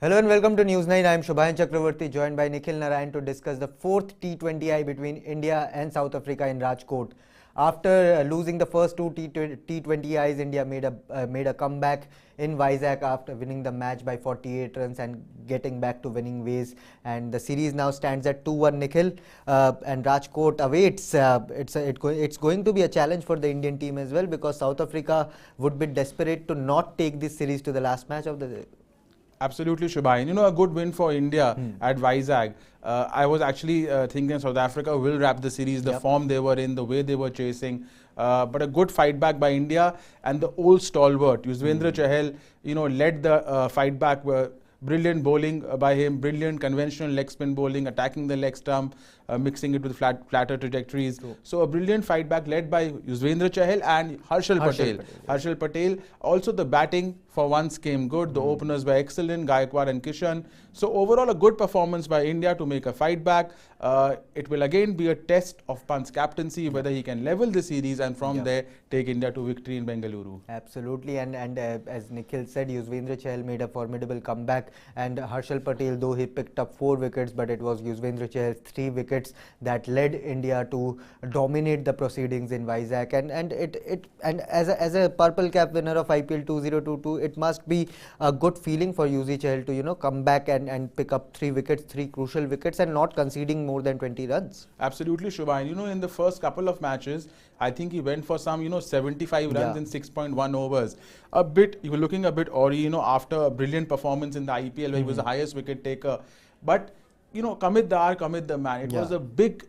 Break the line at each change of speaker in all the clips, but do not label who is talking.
Hello and welcome to News 9. I am Shubhayan Chakravarti, joined by Nikhil Narayan to discuss the fourth T20I between India and South Africa in Rajkot. After losing the first two T20Is, India made a comeback in Vizag after winning the match by 48 runs and getting back to winning ways. And the series now stands at 2-1. Nikhil, and Rajkot awaits. It's going to be a challenge for the Indian team as well, because South Africa would be desperate to not take this series to the last match of the day.
Absolutely, Shubhayan. A good win for India at Vizag. I was actually thinking South Africa will wrap the series, the form they were in, the way they were chasing. But a good fight back by India, and the old stalwart, Yuzvendra Chahal, led the fight back. Brilliant bowling by him, brilliant conventional leg spin bowling, attacking the leg stump, mixing it with flatter trajectories. True. So a brilliant fight back led by Yuzvendra Chahal and Harshal Patel. Harshal Patel. Also the batting for once came good. The openers were excellent, Gaikwad and Kishan. So overall a good performance by India to make a fight back. It will again be a test of Pant's captaincy, whether he can level the series and from there take India to victory in Bengaluru.
Absolutely, and as Nikhil said, Yuzvendra Chahal made a formidable comeback, and Harshal Patel, though he picked up 4 wickets, but it was Yuzvendra Chahal's 3 wickets that led India to dominate the proceedings in Vizag. And as a purple cap winner of IPL 2022, it must be a good feeling for Yuzi Chahal to come back and pick up 3 wickets, 3 crucial wickets, and not conceding more than 20 runs.
Absolutely, Shubhayan. In the first couple of matches, I think he went for some 75 runs in 6.1 overs. You were looking a bit awry, after a brilliant performance in the IPL where he was the highest wicket taker. But commit the hour, commit the man. It was a big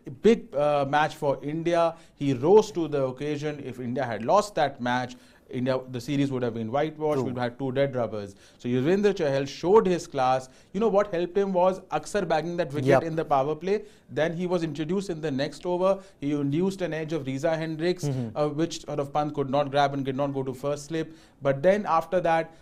match for India. He rose to the occasion. If India had lost that match, the series would have been whitewashed. We'd have 2 dead rubbers. So Yuzvendra Chahal showed his class. What helped him was Aksar bagging that wicket in the power play. Then he was introduced in the next over. He induced an edge of Riza Hendricks, which sort of Pant could not grab and did not go to first slip. But then after that,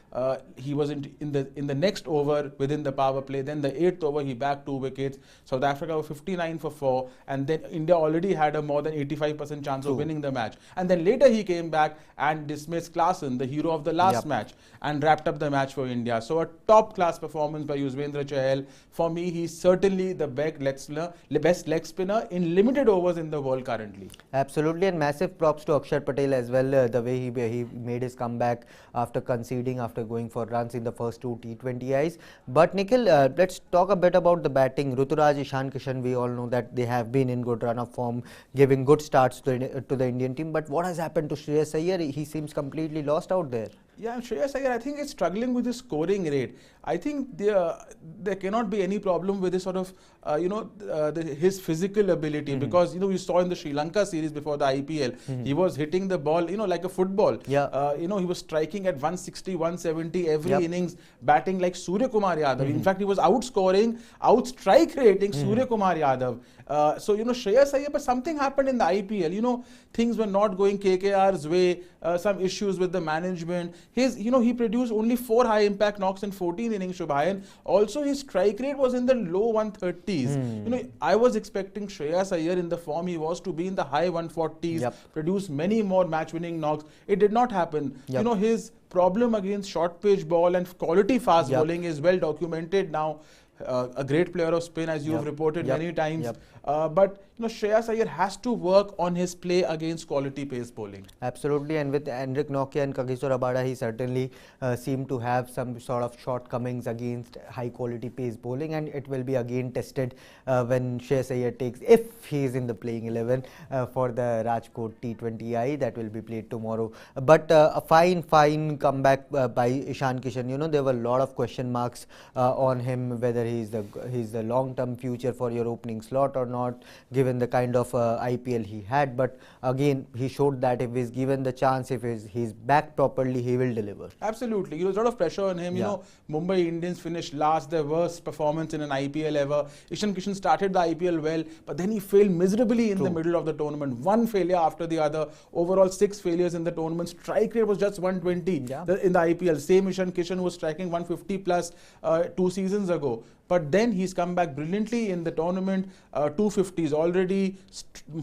he was in the next over within the power play. Then the 8th over, he bagged 2 wickets. South Africa were 59 for 4, and then India already had a more than 85% chance of winning the match. And then later he came back and dismissed Klaasen, the hero of the last match, and wrapped up the match for India. So a top-class performance by Yuzvendra Chahal. For me, he's certainly the best leg spinner in limited overs in the world currently.
Absolutely, and massive props to Akshar Patel as well. The way he made his comeback after conceding, after going for runs in the first 2 T20Is. But Nikhil, let's talk a bit about the batting. Ruturaj, Ishan Kishan, we all know that they have been in good run of form, giving good starts to the Indian team. But what has happened to Shreyas Iyer? He seems completely lost out there.
Yeah, Shreyas Iyer, I think, is struggling with his scoring rate. I think there cannot be any problem with his sort of, his physical ability, because, we saw in the Sri Lanka series before the IPL, he was hitting the ball, like a football. He was striking at 160, 170 every innings, batting like Surya Kumar Yadav. In fact, he was outstrike rating Surya Kumar Yadav. So, Shreyas Iyer, but something happened in the IPL. Things were not going KKR's way, some issues with the management. He produced only 4 high impact knocks in 14 innings, Shubhayan. Also, his strike rate was in the low 130s. I was expecting Shreyas Iyer, in the form he was, to be in the high 140s, produce many more match winning knocks. It did not happen. His problem against short pitch ball and quality fast bowling is well documented now. A great player of spin, as you have reported many times. But Shreyas Iyer has to work on his play against quality pace bowling.
Absolutely, and with Henrik Nokia and Kagiso Rabada, he certainly seemed to have some sort of shortcomings against high quality pace bowling, and it will be again tested when Shreyas Iyer if he is in the playing 11 for the Rajkot T20I that will be played tomorrow. But a fine comeback by Ishan Kishan. There were a lot of question marks on him, whether he's the long-term future for your opening slot or not, given the kind of IPL he had. But again, he showed that if he's given the chance, if he's back properly, he will deliver.
Absolutely. There's a lot of pressure on him. Mumbai Indians finished last, their worst performance in an IPL ever. Ishan Kishan started the IPL well, but then he failed miserably in the middle of the tournament. One failure after the other. Overall, 6 failures in the tournament. Strike rate was just 120 in the IPL. Same Ishan Kishan was striking 150 plus 2 seasons ago. but then he's come back brilliantly in the tournament. 250s already.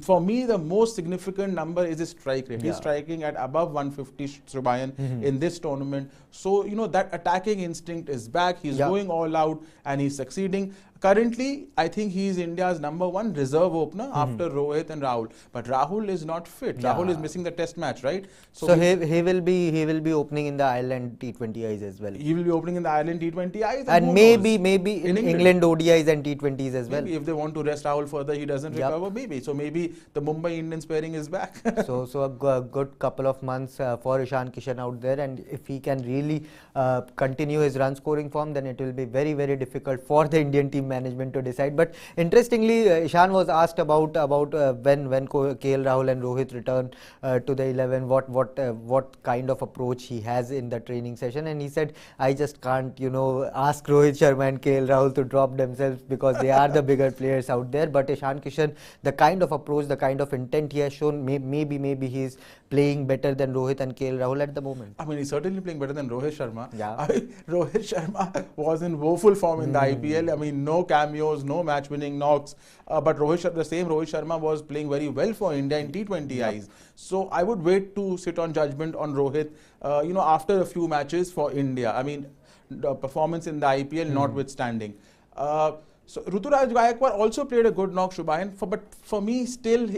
For me, the most significant number is his strike rate. He's striking at above 150, Shubhayan, in this tournament. So, that attacking instinct is back. He's going all out and he's succeeding. Currently, I think he is India's #1 reserve opener after Rohit and Rahul. But Rahul is not fit. Rahul is missing the test match, right?
So he will be opening in the Ireland T20Is as well.
He will be opening in the Ireland T20Is.
And maybe in England ODIs and T20s as well.
Maybe if they want to rest Rahul further, he doesn't recover, maybe. So maybe the Mumbai Indians pairing is back.
so a good couple of months for Ishan Kishan out there, and if he can really continue his run scoring form, then it will be very, very difficult for the Indian team management to decide. But interestingly, Ishan was asked about when KL Rahul and Rohit return to the 11, what kind of approach he has in the training session, and he said, I just can't ask Rohit Sharma and KL Rahul to drop themselves because they are the bigger players out there. But Ishan Kishan, the kind of approach, the kind of intent he has shown, maybe he's playing better than Rohit and KL Rahul at the moment.
I mean, he's certainly playing better than Rohit Sharma.
Yeah.
Rohit Sharma was in woeful form in the IPL. I mean, no cameos, no match-winning knocks. But the same Rohit Sharma was playing very well for India in T20Is. So I would wait to sit on judgment on Rohit, after a few matches for India. I mean, the performance in the IPL notwithstanding. So Ruturaj Gaikwad also played a good knock, Shubhayan. But for me, still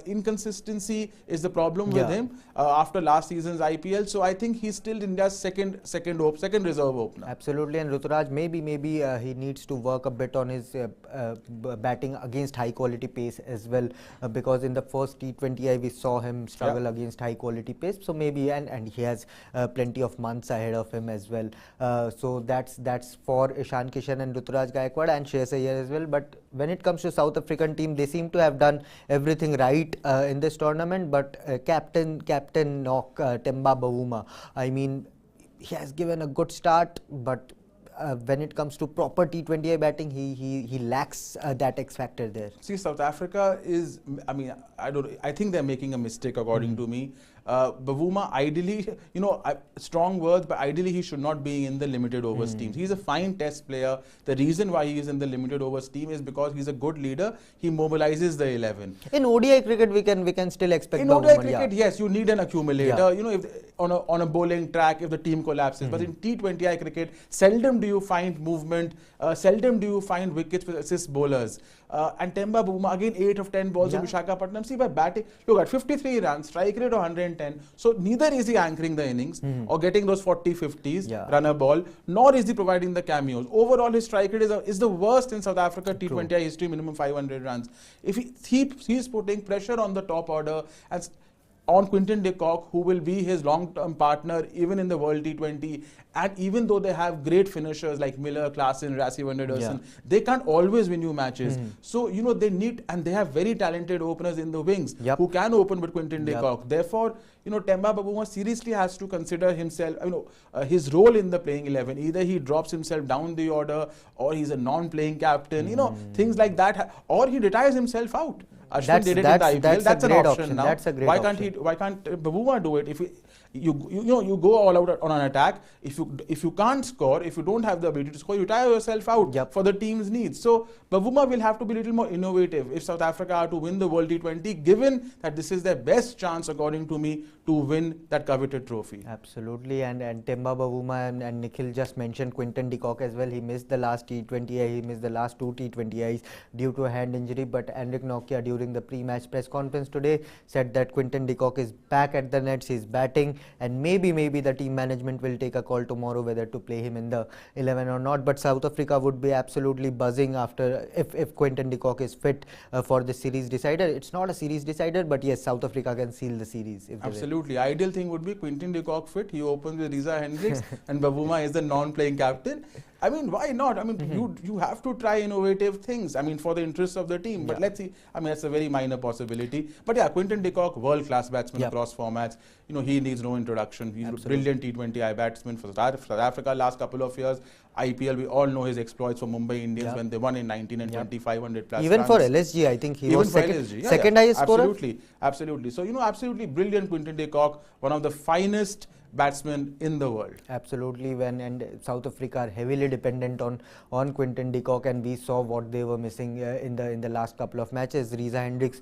inconsistency is the problem with him after last season's IPL. So I think he's still India's second reserve opener.
Absolutely, and Ruturaj maybe he needs to work a bit on his batting against high quality pace as well, because in the first T20I we saw him struggle against high quality pace. So maybe and he has plenty of months ahead of him as well. So that's for Ishan Kishan and Ruturaj Gaikwad and Shreyas Iyer as well. But when it comes to South African team, they seem to have done everything right in this tournament. But captain Knock, Temba Bavuma, I mean, he has given a good start, but when it comes to proper T20I batting, he lacks that X factor there.
See, South Africa is, I think they're making a mistake according to me. Bavuma, ideally, strong words, but ideally he should not be in the limited overs teams. He's a fine test player. The reason why he is in the limited overs team is because he's a good leader. He mobilizes the 11.
In ODI cricket, we can still expect
in
Bavuma,
ODI cricket, yes, you need an accumulator. If on a bowling track, if the team collapses. But in T20I cricket, seldom do you find movement. Seldom do you find wickets with assist bowlers. And Temba Bavuma, again 8 of 10 balls in Visakhapatnam. See, by batting, look at 53 runs, strike rate of 110. So neither is he anchoring the innings or getting those 40-50s, runner ball, nor is he providing the cameos. Overall, his strike rate is the worst in South Africa T20I history, minimum 500 runs. If he's putting pressure on the top order and on Quinton de Kock, who will be his long-term partner even in the World T20. And even though they have great finishers like Miller, Klaasen, Rassie van der Dussen, they can't always win you matches. So, they need, and they have very talented openers in the wings who can open with Quinton de Kock. Therefore, Temba Bavuma seriously has to consider himself, his role in the playing 11. Either he drops himself down the order, or he's a non-playing captain, things like that, or he retires himself out. Ashwin did it in the IPL. That's an option now.
That's a great option.
Why can't Bavuma do it? If you go all out on an attack, if you can't score, if you don't have the ability to score, you tire yourself out for the team's needs. So Bavuma will have to be a little more innovative if South Africa are to win the World T20, given that this is their best chance, according to me, to win that coveted trophy.
Absolutely, and Temba Bavuma and Nikhil just mentioned Quinton de Kock as well. He missed the last T20I, he missed the last 2 T20Is due to a hand injury. But Henrik Nokia, during the pre-match press conference today, said that Quinton de Kock is back at the nets, he's batting, and maybe the team management will take a call tomorrow whether to play him in the 11 or not. But South Africa would be absolutely buzzing after if Quinton de Kock is fit for the series decider. It's not a series decider, but yes, South Africa can seal the series. If
absolutely. Ideal thing would be Quinton de Kock fit, he opens with Reza Hendricks and Bavuma is the non-playing captain. I mean, why not? I mean, you have to try innovative things, I mean, for the interests of the team. But let's see, I mean, that's a very minor possibility. But yeah, Quinton de Kock, world-class batsman across formats. He needs no introduction. He's a brilliant T20I batsman for South Africa last couple of years. IPL, we all know his exploits for Mumbai Indians when they won in 19 and 2500 plus
even
runs.
For LSG, I think he was second highest scorer.
Absolutely. So, absolutely brilliant Quinton de Kock, one of the finest batsmen in the world.
Absolutely, and South Africa are heavily dependent on Quinton de Kock, and we saw what they were missing in the last couple of matches. Reza Hendricks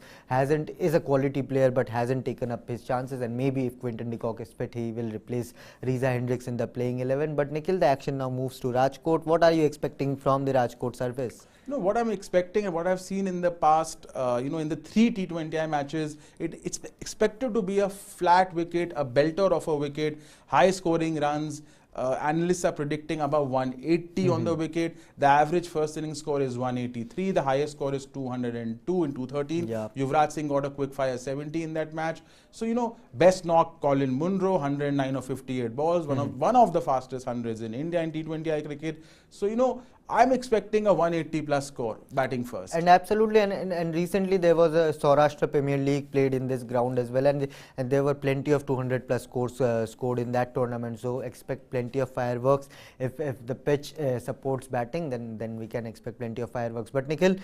is a quality player but hasn't taken up his chances, and maybe if Quinton de Kock is fit, he will replace Reza Hendricks in the playing 11. But Nikhil, the action now moves to Rajkot. What are you expecting from the Rajkot surface?
No, what I'm expecting and what I've seen in the past, in the 3 T20I matches, it's expected to be a flat wicket, a belter of a wicket, high scoring runs. Analysts are predicting about 180 on the wicket. The average first inning score is 183. The highest score is 202 in 213.
Yeah.
Yuvraj Singh got a quick fire 70 in that match. So, best knock Colin Munro, 109 of 58 balls, one of the fastest hundreds in India in T20I cricket. So, I'm expecting a 180 plus score batting first.
And absolutely, and recently there was a Saurashtra Premier League played in this ground as well, and there were plenty of 200 plus scores scored in that tournament. So expect plenty of fireworks. If the pitch supports batting, then we can expect plenty of fireworks. But Nikhil,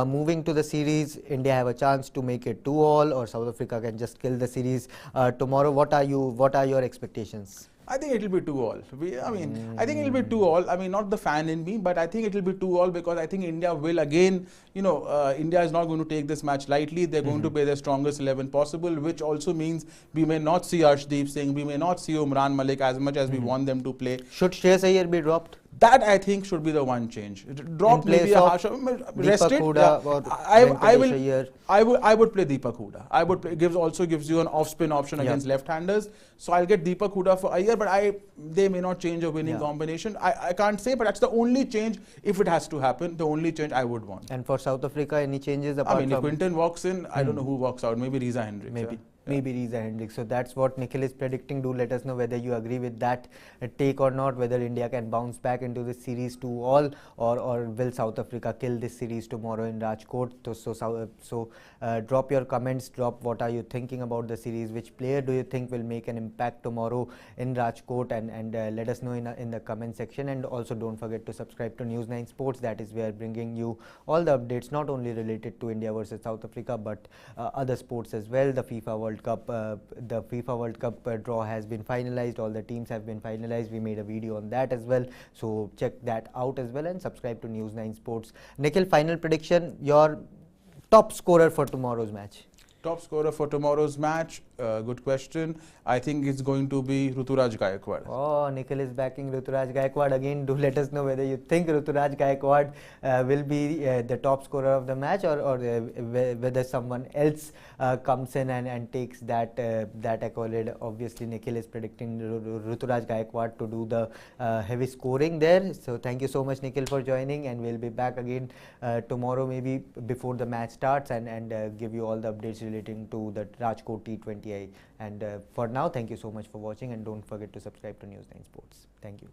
moving to the series, India have a chance to make it 2-all, or South Africa can just kill the series tomorrow. What are your expectations?
I think it'll be 2-all. I think it'll be 2-all. Not the fan in me, but I think it'll be 2-all because I think India will again, India is not going to take this match lightly. They're going to play their strongest 11 possible, which also means we may not see Arshdeep Singh, we may not see Umran Malik as much as we want them to play.
Should Shreyas Iyer be dropped?
That I think should be the one change. Drop maybe a harsh, rested. I would play Deepak Hooda. I would play, also gives you an off spin option against left-handers. So I'll get Deepak Hooda for Iyer, but they may not change a winning combination. I can't say, but that's the only change, if it has to happen, the only change I would want.
And for South Africa, any changes apart
if Quinton walks in, I don't know who walks out. Maybe Reza Hendricks.
Maybe Reza Hendricks. So that's what Nikhil is predicting. Do let us know whether you agree with that take or not, whether India can bounce back into this series 2-all, or will South Africa kill this series tomorrow in Rajkot. So drop your comments, drop what are you thinking about the series, which player do you think will make an impact tomorrow in Rajkot, and let us know in the comment section. And also don't forget to subscribe to News9 Sports. That is where bringing you all the updates, not only related to India versus South Africa, but other sports as well. The FIFA World Cup draw has been finalized. All the teams have been finalized. We made a video on that as well. So check that out as well and subscribe to News9 Sports. Nikhil, final prediction, your top scorer for tomorrow's match.
Top scorer for tomorrow's match, good question. I think it's going to be Ruturaj Gaikwad.
Oh, Nikhil is backing Ruturaj Gaikwad again. Do let us know whether you think Ruturaj Gaikwad will be the top scorer of the match, or whether someone else comes in and takes that accolade. Obviously, Nikhil is predicting Ruturaj Gaikwad to do the heavy scoring there. So thank you so much, Nikhil, for joining, and we'll be back again tomorrow, maybe before the match starts, and give you all the updates relating to the Rajkot T20I. And for now, thank you so much for watching, and don't forget to subscribe to News9 Sports. Thank you.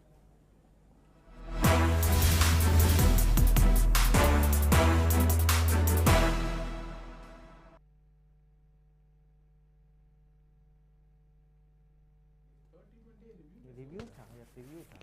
Review था या preview था?